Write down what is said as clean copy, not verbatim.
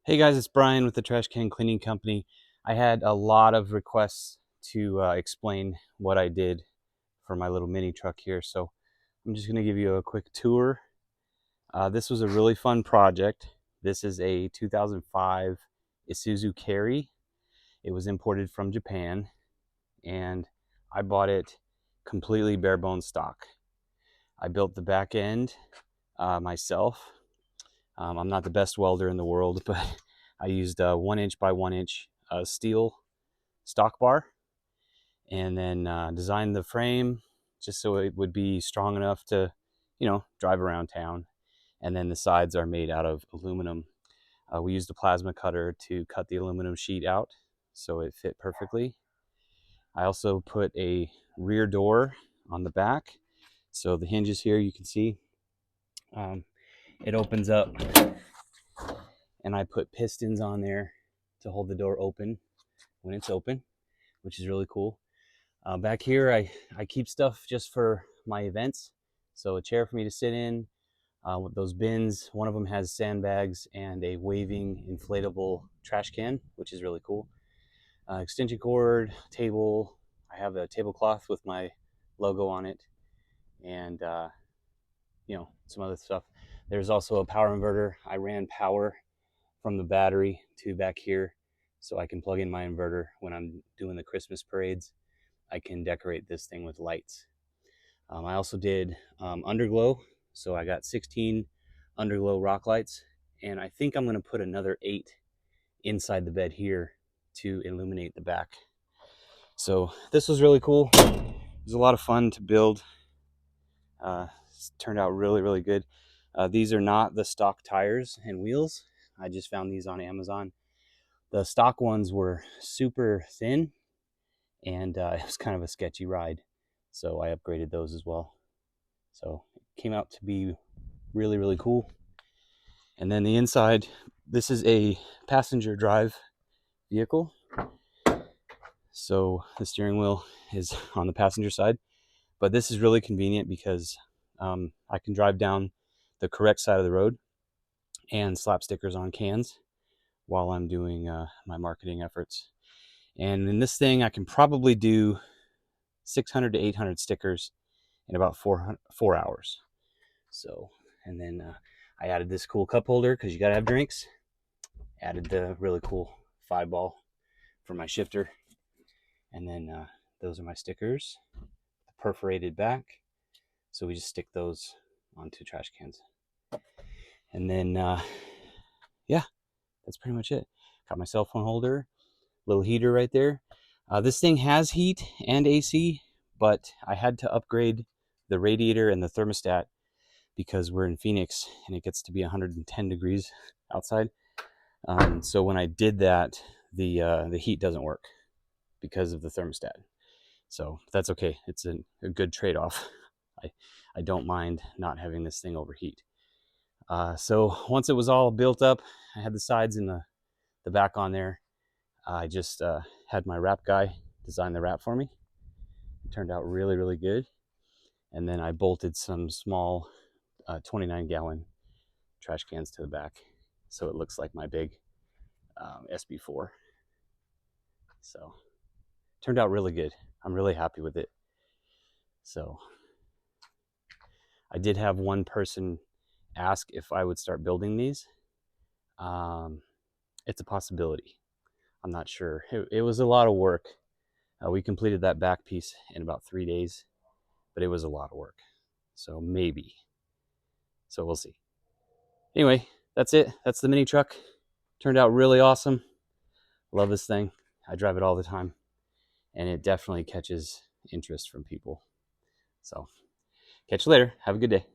Hey guys, it's Brian with the Trash Can Cleaning Company. I had a lot of requests to explain what I did for my little mini truck here, so I'm just going to give you a quick tour. This was a really fun project. This is a 2005 Isuzu Carry. It was imported from Japan, and I bought it completely bare bones stock. I built the back end myself. I'm not the best welder in the world, but I used a 1 inch by 1 inch steel stock bar, and then designed the frame just so it would be strong enough to, drive around town. And then the sides are made out of aluminum. We used a plasma cutter to cut the aluminum sheet out so it fit perfectly. I also put a rear door on the back. So the hinges here, you can see, it opens up, and I put pistons on there to hold the door open when it's open, which is really cool. Back here, I keep stuff just for my events. So a chair for me to sit in, with those bins. One of them has sandbags and a waving inflatable trash can, which is really cool. Extension cord, table. I have a tablecloth with my logo on it, and some other stuff. There's also a power inverter. I ran power from the battery to back here so I can plug in my inverter when I'm doing the Christmas parades. I can decorate this thing with lights. I also did underglow. So I got 16 underglow rock lights, and I think I'm going to put another 8 inside the bed here to illuminate the back. So this was really cool. It was a lot of fun to build. It's turned out really, really good. These are not the stock tires and wheels. I just found these on Amazon. The stock ones were super thin, and it was kind of a sketchy ride. So I upgraded those as well. So it came out to be really, really cool. And then the inside, this is a passenger drive vehicle. So the steering wheel is on the passenger side. But this is really convenient because I can drive down the correct side of the road and slap stickers on cans while I'm doing my marketing efforts. And in this thing, I can probably do 600 to 800 stickers in about 4 hours. So, and then I added this cool cup holder because you got to have drinks. Added the really cool 5-ball for my shifter. And then those are my stickers. The perforated back. So we just stick those onto trash cans. And then, yeah, that's pretty much it. Got my cell phone holder, little heater right there. This thing has heat and AC, but I had to upgrade the radiator and the thermostat because we're in Phoenix and it gets to be 110 degrees outside. So when I did that, the heat doesn't work because of the thermostat. So that's okay. It's a good trade-off. I don't mind not having this thing overheat. So once it was all built up, I had the sides and the back on there. I just had my wrap guy design the wrap for me. It turned out really, really good. And then I bolted some small 29-gallon trash cans to the back, so it looks like my big SB4. So turned out really good. I'm really happy with it. So I did have one person ask if I would start building these. It's a possibility. I'm not sure. It was a lot of work. We completed that back piece in about 3 days, but it was a lot of work. So maybe. So we'll see. Anyway, that's it. That's the mini truck. Turned out really awesome. Love this thing. I drive it all the time, and it definitely catches interest from people. So catch you later. Have a good day.